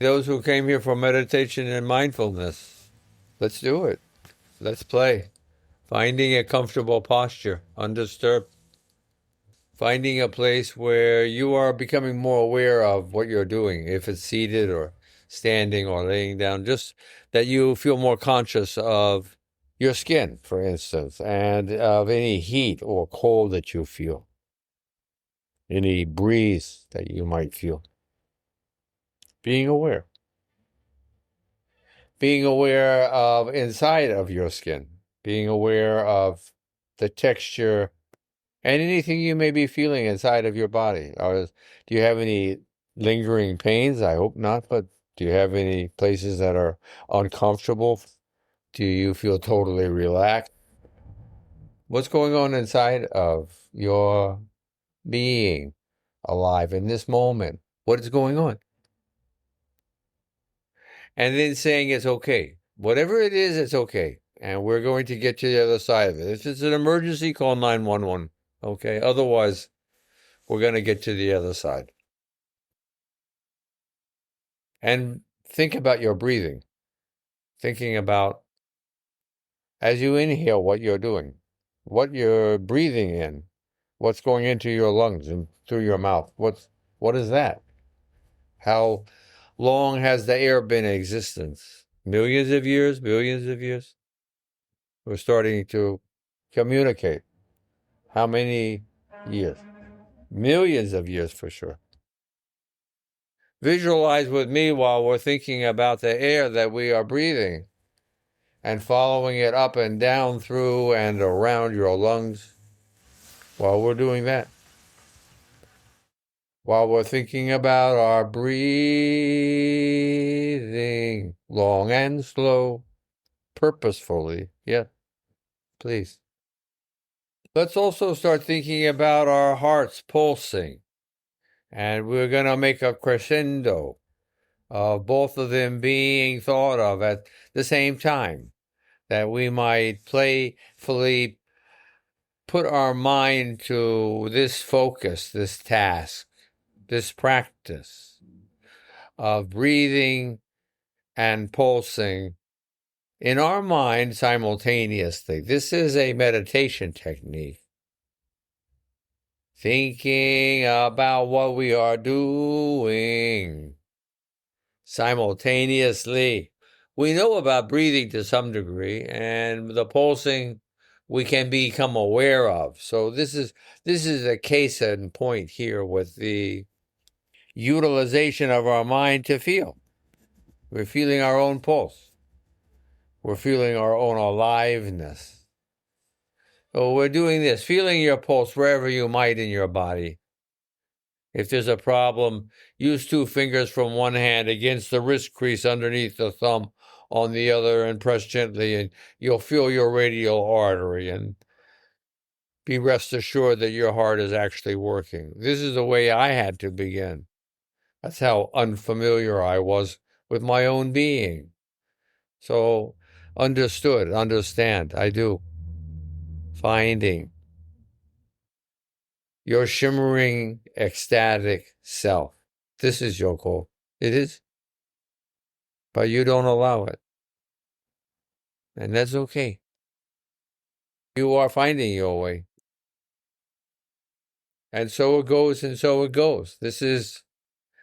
Those who came here for meditation and mindfulness, let's do it. Let's play. Finding a comfortable posture, undisturbed. Finding a place where you are becoming more aware of what you're doing, if it's seated or standing or laying down, just that you feel more conscious of your skin, for instance, and of any heat or cold that you feel, any breeze that you might feel. Being aware. Being aware of inside of your skin, being aware of the texture and anything you may be feeling inside of your body. Or do you have any lingering pains? I hope not, but do you have any places that are uncomfortable? Do you feel totally relaxed? What's going on inside of your being alive in this moment? What is going on? And then saying it's okay. Whatever it is, it's okay. And we're going to get to the other side of it. If it's an emergency, call 911. Okay? Otherwise, we're going to get to the other side. And think about your breathing. Thinking about, as you inhale, what you're doing, what you're breathing in, what's going into your lungs and through your mouth. What is that? How long has the air been in existence? Millions of years? Billions of years? We're starting to communicate. How many years? Millions of years for sure. Visualize with me while we're thinking about the air that we are breathing and following it up and down through and around your lungs while we're doing that. While we're thinking about our breathing, long and slow, purposefully. Yeah, please. Let's also start thinking about our hearts pulsing. And we're going to make a crescendo of both of them being thought of at the same time, that we might playfully put our mind to this focus, this task, this practice of breathing and pulsing in our mind simultaneously. This is a meditation technique. Thinking about what we are doing simultaneously. We know about breathing to some degree, and the pulsing we can become aware of. So this is a case in point here with the utilization of our mind to feel. We're feeling our own pulse. We're feeling our own aliveness. So we're doing this, feeling your pulse wherever you might in your body. If there's a problem, use 2 fingers from one hand against the wrist crease underneath the thumb on the other and press gently, and you'll feel your radial artery, and be rest assured that your heart is actually working. This is the way I had to begin. That's how unfamiliar I was with my own being. So understand, I do. Finding your shimmering, ecstatic self. This is your goal. It is. But you don't allow it. And that's okay. You are finding your way. And so it goes, and so it goes. This is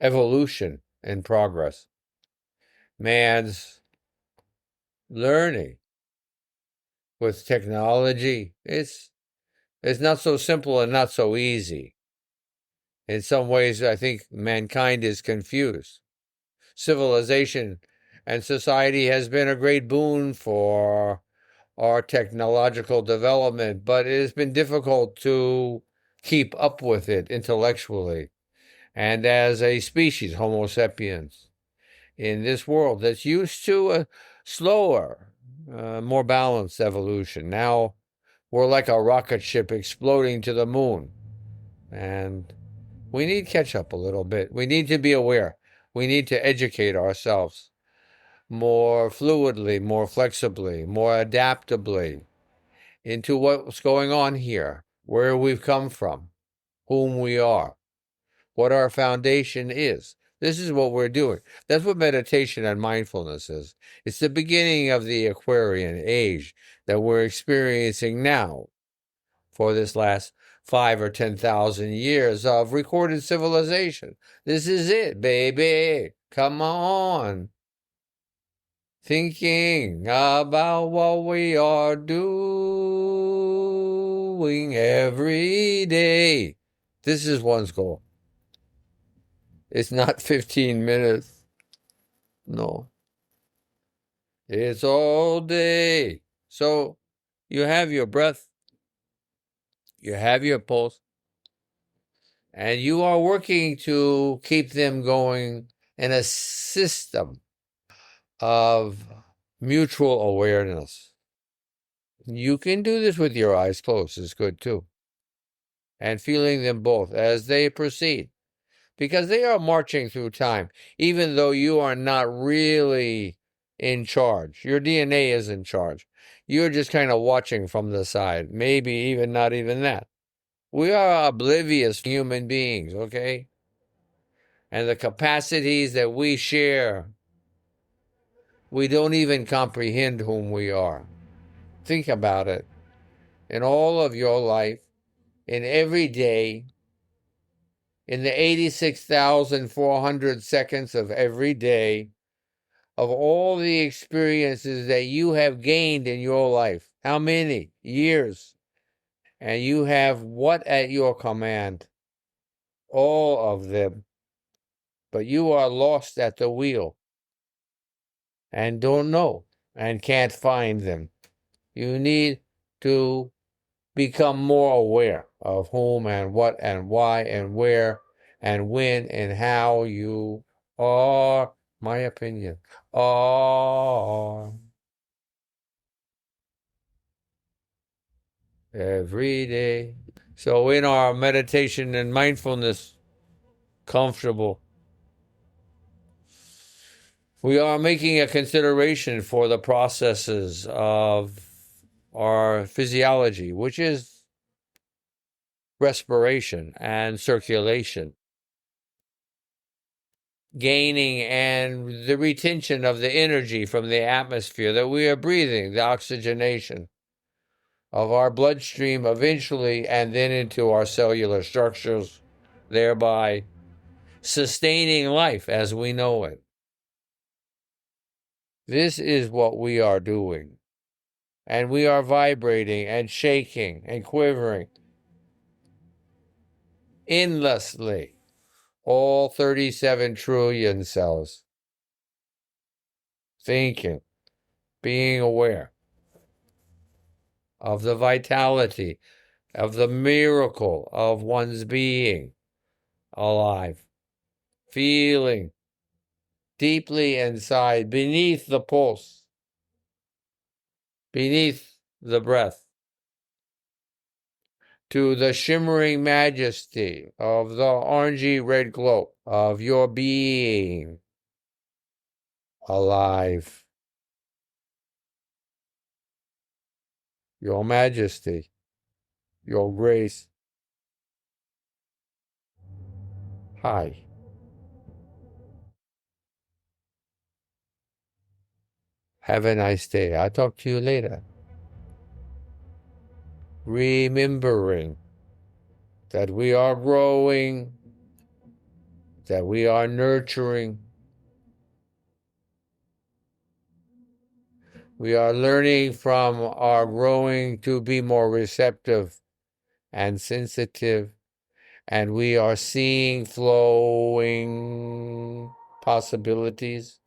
evolution in progress. Man's learning with technology. It's not so simple and not so easy. In some ways, I think mankind is confused. Civilization and society has been a great boon for our technological development, but it has been difficult to keep up with it intellectually. And as a species, Homo sapiens, in this world that's used to a slower, more balanced evolution, now we're like a rocket ship exploding to the moon. And we need catch up a little bit. We need to be aware. We need to educate ourselves more fluidly, more flexibly, more adaptably into what's going on here, where we've come from, whom we are, what our foundation is. This is what we're doing. That's what meditation and mindfulness is. It's the beginning of the Aquarian Age that we're experiencing now for this last 5 or 10,000 years of recorded civilization. This is it, baby. Come on. Thinking about what we are doing every day. This is one's goal. It's not 15 minutes. No. It's all day. So you have your breath, you have your pulse, and you are working to keep them going in a system of mutual awareness. You can do this with your eyes closed. It's good too. And feeling them both as they proceed. Because they are marching through time, even though you are not really in charge. Your DNA is in charge. You're just kind of watching from the side. Maybe even not even that. We are oblivious human beings, okay? And the capacities that we share, we don't even comprehend whom we are. Think about it. In all of your life, in every day, in the 86,400 seconds of every day, of all the experiences that you have gained in your life, how many years? And you have what at your command? All of them. But you are lost at the wheel and don't know and can't find them. You need to become more aware of whom and what and why and where and when and how you are, my opinion, are every day. So in our meditation and mindfulness, comfortable, we are making a consideration for the processes of our physiology, which is respiration and circulation, gaining and the retention of the energy from the atmosphere that we are breathing, the oxygenation of our bloodstream eventually and then into our cellular structures, thereby sustaining life as we know it. This is what we are doing. And we are vibrating and shaking and quivering endlessly. All 37 trillion cells. Thinking, being aware of the vitality, of the miracle of one's being alive. Feeling deeply inside, beneath the pulse, beneath the breath, to the shimmering majesty of the orangey red glow of your being alive. Your majesty, your grace. Hi. Have a nice day. I'll talk to you later. Remembering that we are growing, that we are nurturing. We are learning from our growing to be more receptive and sensitive, and we are seeing flowing possibilities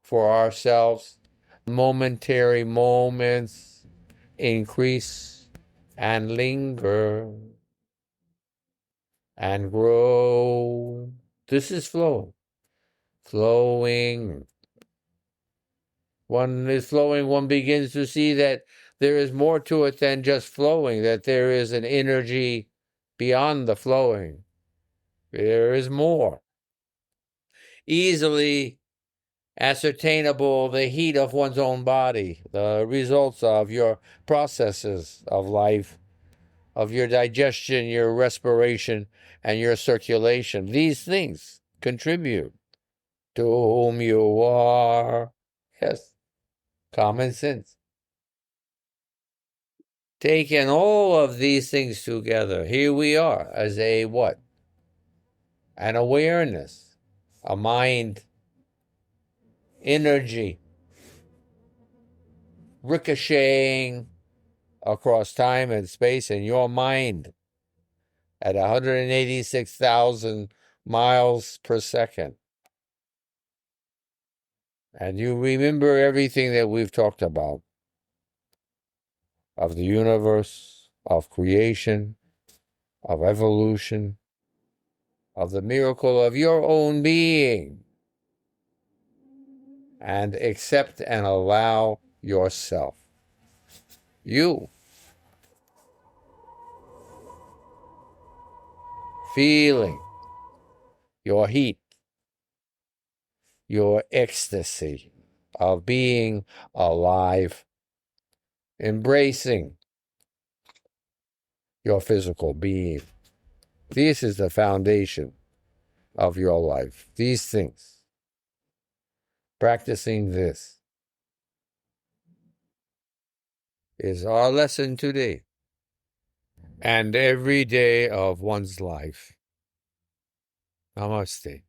for ourselves. Momentary moments increase and linger and grow. This is flow. Flowing. One is flowing, one begins to see that there is more to it than just flowing, that there is an energy beyond the flowing. There is more. Easily ascertainable the heat of one's own body, the results of your processes of life, of your digestion, your respiration, and your circulation. These things contribute to whom you are. Yes, common sense. Taking all of these things together, here we are as a what? An awareness, a mind, energy, ricocheting across time and space in your mind at 186,000 miles per second. And you remember everything that we've talked about of the universe, of creation, of evolution, of the miracle of your own being. And accept and allow yourself. You. Feeling your heat, your ecstasy of being alive, embracing your physical being. This is the foundation of your life. These things. Practicing this is our lesson today and every day of one's life. Namaste.